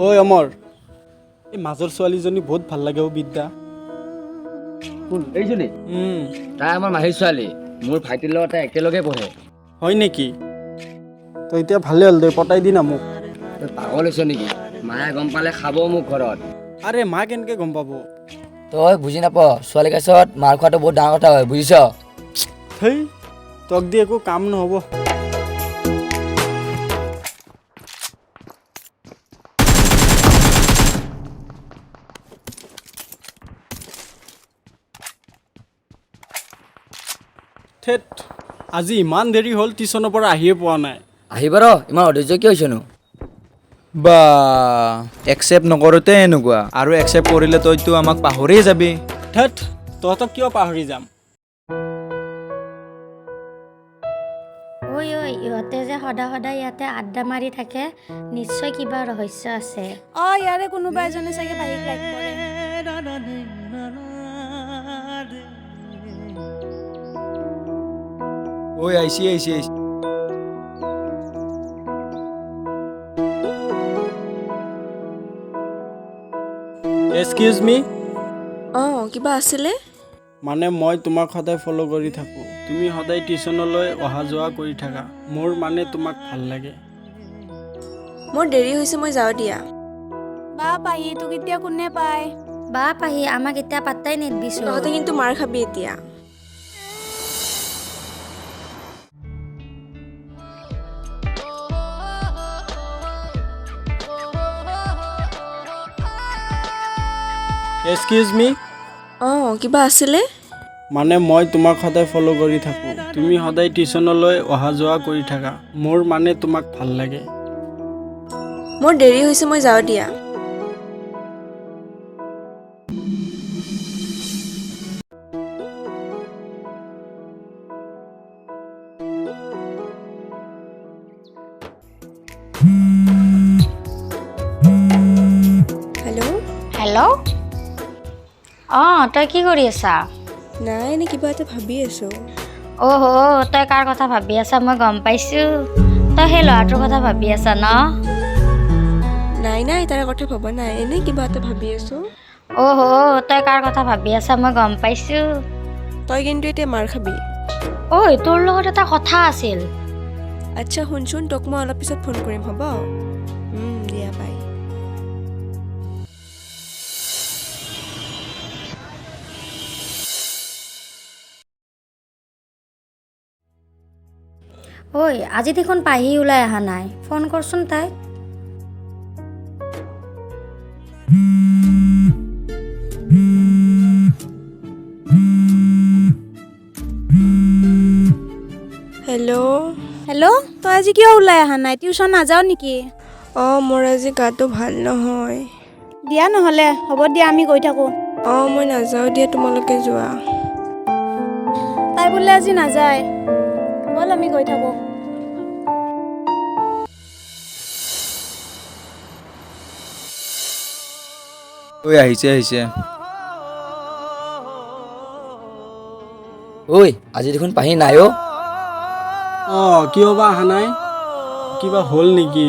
ঐ অমৰ, এই মাজৰ ছোৱালীজনী বহুত ভাল লাগে অ বিদ্যা। কোন এইজনী? তাই আমাৰ মাহীৰ ছোৱালী, মোৰ ভাইটিৰ লগতে একেলগে পঢ়ে। হয় নেকি? তই এতিয়া ভালে হ'ল দে, পতাই দি না মোক। তই পাগল হৈছ নেকি? মায়ে গম পালে খাব মোক ঘৰত। আৰে মা কেনেকে গম পাব? তই বুজি নাপাৱ, ছোৱালী কাছত মাৰ খোৱাটো বহুত ডাঙৰ কথা হয়, বুজিছ? হেই, তক দি একো কাম নহ'ব। থেত, আজি ইমান দেৰি হ'ল, টিউচনৰ পৰা আহিয়ে পোৱা নাই। আহিবা ৰ, ইমান অধৈৰ্য কিয় হৈছনো? বা একচেপ্ট নকৰোঁতে এনেকুৱা, আৰু একচেপ্ট কৰিলে তইতো আমাক পাহৰিয়ে যাবি। থেত, তহঁতক কিয় পাহৰি যাম? ঐ ইহঁতে যে সদায় ইয়াতে আড্ডা মাৰি থাকে, নিশ্চয় কিবা ৰহস্য আছে। ইয়াৰে কোনোবা এজনে চাগে বাহিক লাইক কৰে। ঐ আহিছি। এক্সকিউজ মি। কিবা আছিলে? মানে মই তোমাক সদায় ফ'ল' কৰি থাকোঁ। তুমি সদায় টিউচনলৈ অহা যোৱা কৰি থাকা। মোৰ মানে তোমাক ভাল লাগে। মোৰ দেৰি হৈছে, মই যাওঁ দিয়া। বা পাহি, তোক এতিয়া কোনে পায়? বা পাহি, আমাক এতিয়া পাত্তাই নিদিবিচোন। তহঁতে কিন্তু মাৰ খাবি এতিয়া। এক্সকিউজ মি। কিবা আছিলে? মানে মই তোমাক সদায় ফ'ল' কৰি থাকোঁ। তুমি সদায় টিউচনলৈ অহা যোৱা কৰি থাকা। মোৰ মানে তোমাক ভাল লাগে। মোৰ দেৰি হৈছে, মই যাওঁ দিয়া। হেল্ল'। তই কি কৰি আছা? নাই, এনে কিবা এটা ভাবি আছো। তই কাৰ কথা ভাবি আছা মই গম পাইছোঁ। তই সেই ল'ৰাটোৰ কথা ভাবি আছা ন? নাই, তাৰ কথা ভবা নাই, এনেই কিবা এটা ভাবি আছো। তই কাৰ কথা ভাবি আছা মই গম পাইছোঁ। তই কিন্তু এতিয়া মাৰ খাবি। তোৰ লগত এটা কথা আছিল। আচ্ছা শুনচোন, তোক মই অলপ পিছত ফোন কৰিম, হ'ব? দিয়া বাই। আজি দেখোন পাহি ওলাই অহা নাই, ফোন কৰচোন তাইক। হেল্ল', তই আজি কিয় ওলাই অহা নাই? টিউচন নাযাও নেকি? মোৰ আজি গাটো ভাল নহয়। দিয়া নহ'লে, হ'ব দিয়া, আমি গৈ থাকোঁ। মই নাযাওঁ দিয়া, তোমালোকে যোৱা। তাই বোলে আজি নাযায়, ব'ল আমি গৈ থাকোঁ। আহিছে। আজি দেখোন পাহি নাই অ'। কিয় বা অহা নাই? কিবা হ'ল নেকি?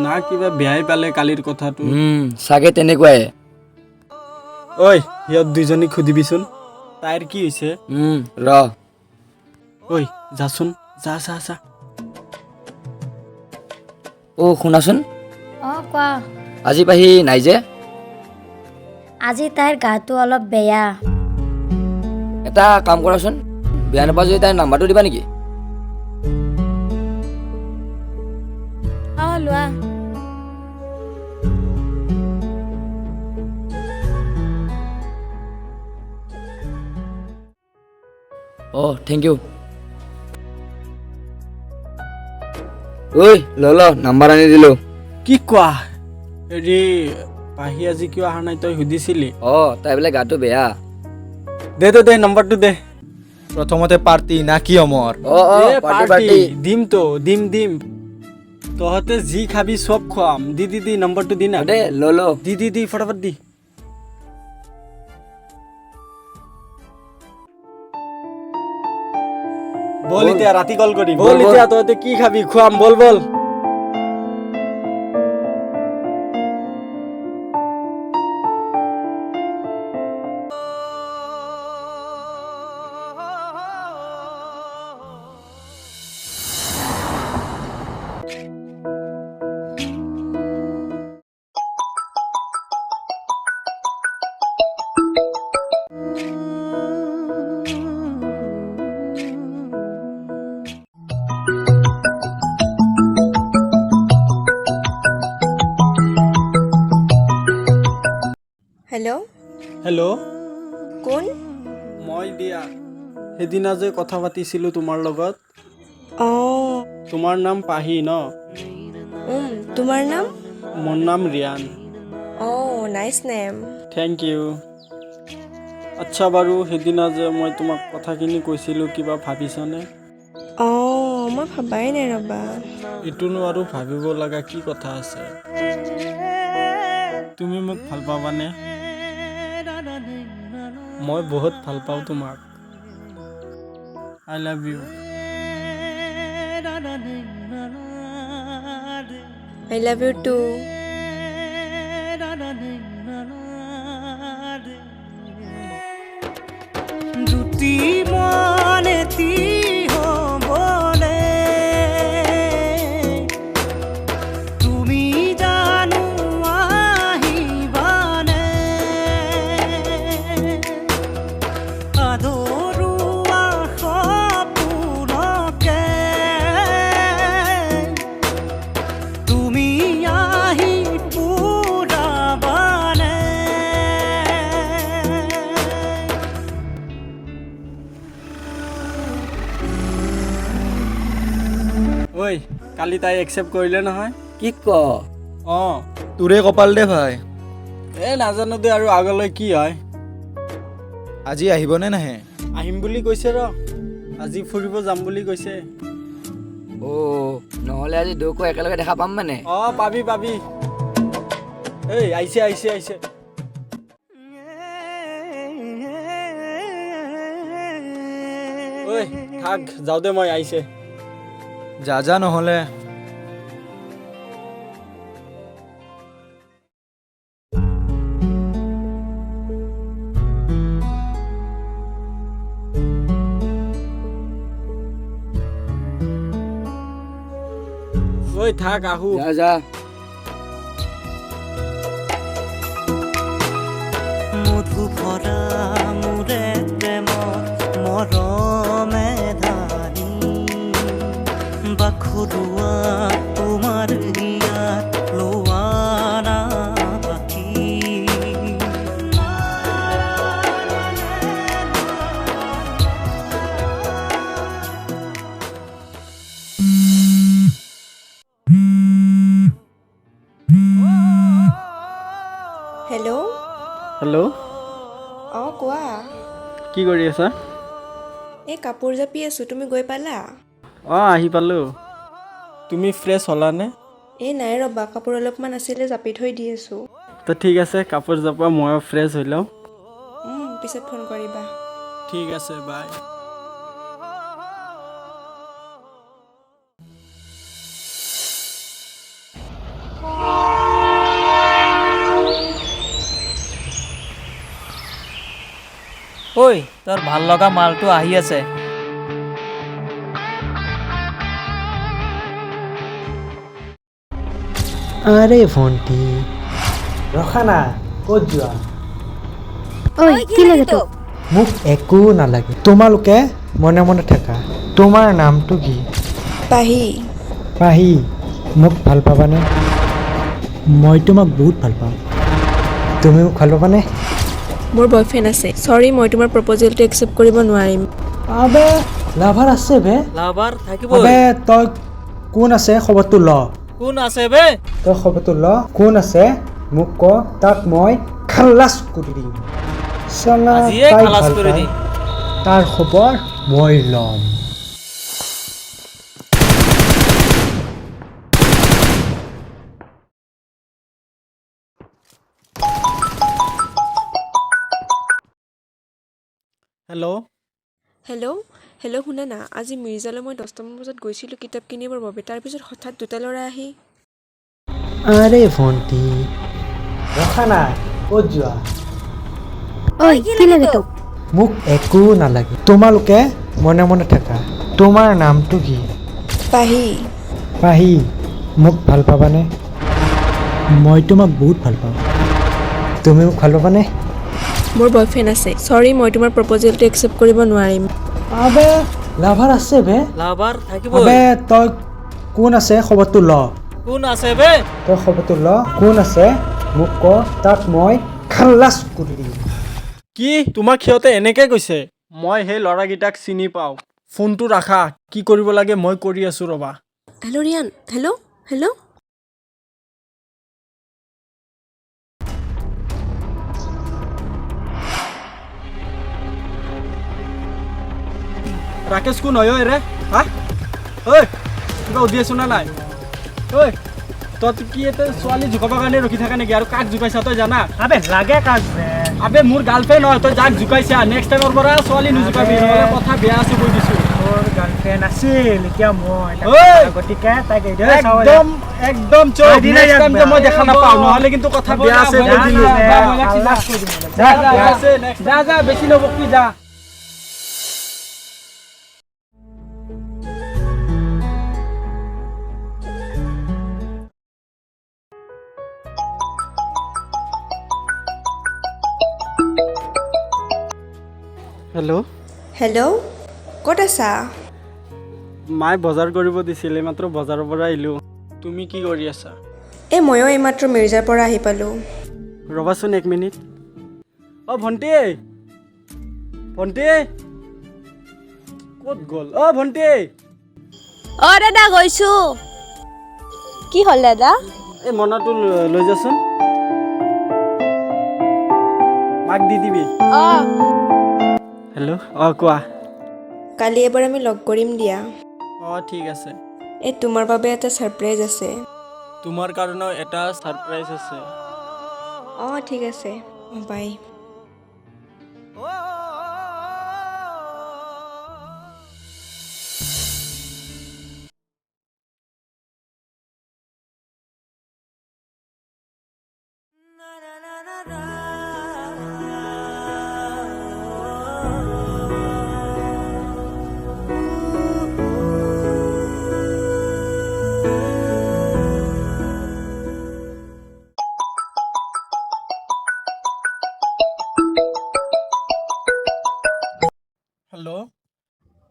না কিবা বেয়াই পালে কালিৰ কথাটো। চাগে তেনেকুৱাই। সিহঁত দুইজনীক সুধিবিচোন, তাইৰ কি হৈছে? ৰ। যাচোন, যা। শুনাচোন। কোৱা। আজি পাহি নাই যে? আজি তাইৰ গাটো অলপ বেয়া। এটা কাম কৰাচোন, বেয়া নাপাওঁ যদি তাইৰ নাম্বাৰটো দিবা নেকি? লোৱা। Thank U. ল নাম্বাৰ আনি দিলোঁ। কি কোৱা? হেৰি, পাহি আজি কিয় অহা নাই তই সুধিছিলি? তাই বোলে গাটো বেয়া। দে নম্বৰটো দে। প্ৰথমতে পাৰ্টি না কি অমৰ? পাৰ্টি দিম তো, দিম। তহঁতে যি খাবি চব খুৱাম দি নম্বৰটো দি না দে ল দি ফটাফট দি বল এতিয়া ৰাতি কল কৰিম বল এতিয়া তহঁতে কি খাবি খুৱাম বল হেল্ল' হেল্ল' কোন মই দিয়া সেইদিনা যে কথা পাতিছিলোঁ তোমাৰ লগত অঁ তোমাৰ নাম পাহি ন তোমাৰ নাম মোৰ নাম ৰিয়ান অঁ নাইচ নেম থেংক ইউ আচ্ছা বাৰু সেইদিনা যে মই তোমাক কথাখিনি কৈছিলোঁ কিবা ভাবিছানে অঁ মই ভাবাই নাই ৰ'বা এইটোনো আৰু ভাবিব লগা কি কথা আছে তুমি মোক ভাল পাবানে মই বহুত ভাল পাওঁ তোমাক I love you I love you too দুটি মনেতি হ'বলে তুমি জানো আহিবানে আধৰুৱা সপোনকে তুমি আহি পুৰাবানে ঐ কালি তাই একচেপ্ট কৰিলে নহয় কি ক অঁ তোৰে কপাল দে ভাই নাজানো দে আৰু আগলৈ কি হয় আজি আহিবনে নাহে আহিম বুলি কৈছে ৰ আজি ফুৰিব যাম বুলি কৈছে অ' নহ'লে আজি দুকো একেলগে দেখা পাম মানে অঁ পাবি এই আহিছে ঐ থাক যাওঁ দে মই আহিছে যা নহ'লে ঐ থাক আহো যা মধু ভৰা মোৰে প্ৰেমৰ মৰমে ধানী বাখৰুৱা তোমাৰ হিয়াত লোৱানা পাখি হেল্ল' হেল্ল' অঁ কোৱা কি কৰি আছা এই কাপোৰ জাপি আছোঁ তুমি গৈ পালা অঁ আহি পালোঁ তুমি ফ্ৰেছ হ'লানে এই নাই ৰ'বা কাপোৰ অলপমান আছিলে জাপি থৈ দি আছোঁ তো ঠিক আছে কাপোৰ জাপা ময়ো ফ্ৰেছ হৈ লওঁ পিছত ফোন কৰিবা ঠিক আছে বাই ঐ তোৰ ভাল লগা মালটো আহি আছে আৰে ভন্টি ৰখানা ক'ত যোৱা ঐ কি লাগে তোক মোক একো নালাগে তোমালোকে মনে মনে থাকা তোমাৰ নামটো কি পাহি পাহি মোক ভাল পাবানে মই তোমাক বহুত ভাল পাওঁ তুমি মোক ভাল পাবানে মোৰ বয়ফ্ৰেণ্ড আছে চৰি মই তোমাৰ প্ৰপ'জেলটো একচেপ্ট কৰিব নোৱাৰিম আবে লাভাৰ আছে বে লাভাৰ থাকিব আবে তই কোন আছে খবৰটো ল কোন আছে বে তই খবৰটো ল কোন আছে মোক ক তাক মই খালাছ কৰি দিম চালা আজিয়ে তাই খালাছ ভাল কৰি পায়, দিম। তাৰ খবৰ মই ল'ম হেল্ল' হেল্ল' শুনা না, আজি মিৰ্জালৈ মই 10টামান বজাত গৈছিলোঁ কিতাপ কিনিবৰ বাবে। তাৰপিছত হঠাৎ দুটা ল'ৰা আহি আৰে ভণ্টি ৰখা না, ক'ত যোৱা? ঐ কি লাগে তোক? মোক একো নালাগে, তোমালোকে মনে মনে থাকা। তোমাৰ নামটো কি? পাহি। মোক ভাল পাবানে? মই তোমাক বহুত ভাল পাওঁ। তুমি মোক ভাল পাবানে? মোৰ বয়ফ্ৰেণ্ড আছে। চৰি, মই তোমাৰ প্ৰপ'জেলটো একচেপ্ট কৰিব নোৱাৰিম। আবে লাভাৰ আছে বে। লাভাৰ থাকিব আবে তই কোন আছে খবৰটো ল। কোন আছে বে? তই খবৰটো ল, কোন আছে মোক ক, তাক মই খালাছ কৰি দিম। কি তোমাক সিহঁতে এনেকৈ কৈছে? মই সেই ল'ৰাকেইটাক চিনি পাওঁ। ফোনটো ৰাখা, কি কৰিব লাগে মই কৰি আছোঁ ৰ'বা। Hello' Riyan, hello'. ৰাকেশ কোন হয় ঐ ৰে? হা ঐ কিবা সুধি আছো না নাই? ঐ তই কি এটা ছোৱালী জোকাবৰ কাৰণে ৰখি থাকা নেকি? আৰু কাক জোকাইছা তই জানা? আবে লাগে কাজ বে। আবে মোৰ গাৰ্লফ্ৰেণ্ড হয়, তই যাক জোকাইছা নেক্সট টাইমৰ পৰা ছোৱালী নোজোকাবি, নহ'লে কথা বেয়া আছে কৈ দিছোঁ। তোৰ গাৰ্লফ্ৰেণ্ড আছিল, এতিয়া মই ঐ গতিকে তাইক একদম চুপ। নেক্সট টাইম যে মই দেখা নাপাওঁ, নহ'লে কিন্তু কথা বেয়া আছে কৈ দিলোঁ। যা বেছি নবকি যা। হেল্ল' ক'ত আছা? মায়ে বজাৰ কৰিব দিছিলে, মাত্ৰ বজাৰৰ পৰা আহিলোঁ। তুমি কি কৰি আছা? ময়ো এইমাত্ৰ মিৰ্জাৰ পৰা আহি পালোঁ। ৰ'বাচোন 1 মিনিট। অ' ভণ্টি ক'ত গ'ল? অ' ভণ্টি দাদা গৈছোঁ। কি হ'ল দাদা? এই মনাটো লৈ যাচোন, মাক দি দিবি। হেল্ল' কোৱা। কালি এবাৰ আমি লগ কৰিম দিয়া। ঠিক আছে। তোমাৰ বাবে এটা ছাৰপ্ৰাইজ আছে। তোমাৰ কাৰণেও এটা ছাৰপ্ৰাইজ আছে। ঠিক আছে, বাই।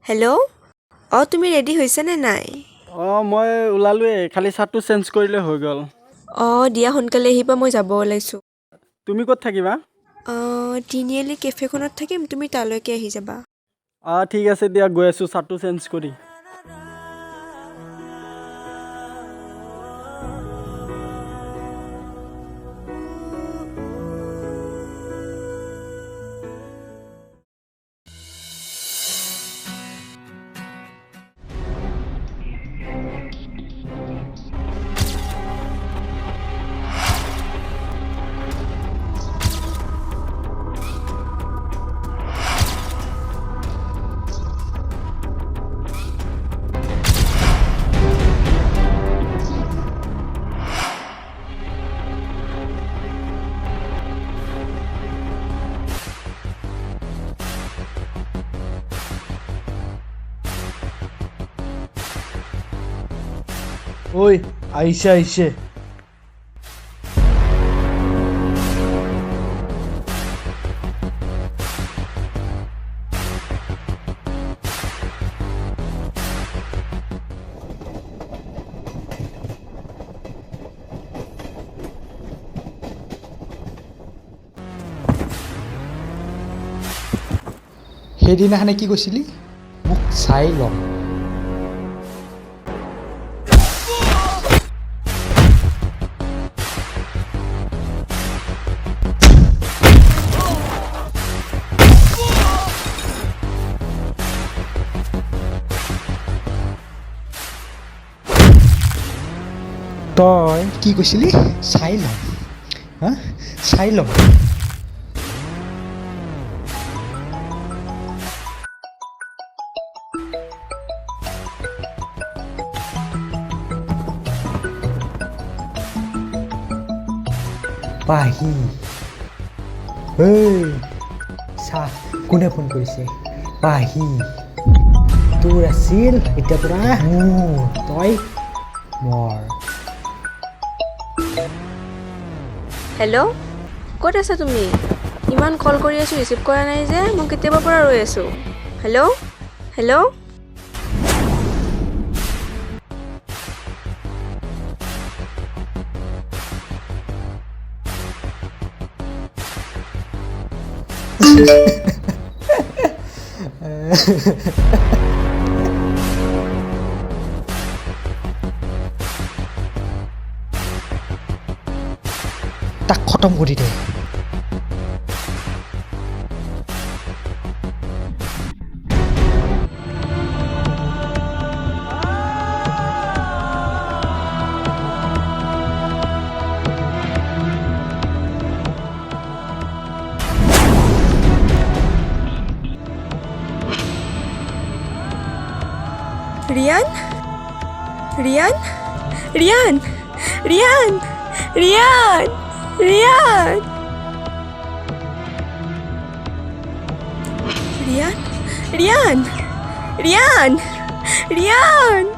হেল্ল', তুমি ৰেডি হৈছেনে নাই? মই ওলালোৱে, খালি চাৰ্টটো চেঞ্জ কৰিলে হৈ গ'ল। দিয়া সোনকালে আহিবা, মই যাব ওলাইছোঁ। তুমি ক'ত থাকিবা? তিনিআলি কেফেখনত থাকিম, তুমি তালৈকে আহি যাবা। ঠিক আছে দিয়া, গৈ আছোঁ চাৰ্টটো চেঞ্জ কৰি। ঐ আহিছে। সেইদিনাখনে কি কৈছিলি? মোক চাই ল'ম। তই কি কৈছিলি? চাই ল'ম, চাই ল'ম। পাহি ঐ চা কোনে ফোন কৰিছে পাহি তোৰ আছিল এতিয়া পৰা মোৰ তই মোৰ হেল্ল' ক'ত আছা তুমি ইমান কল কৰি আছোঁ ৰিচিভ কৰা নাই যে মই কেতিয়াবাৰ পৰা ৰৈ আছোঁ হেল্ল' হেল্ল' তাক খতম কৰি দে ৰিয়ান ৰিয়ান ৰিয়ান ৰিয়ান ৰিয়ান ৰিয়ান ৰিয়ান ৰিয়ান ৰিয়ান ৰিয়ান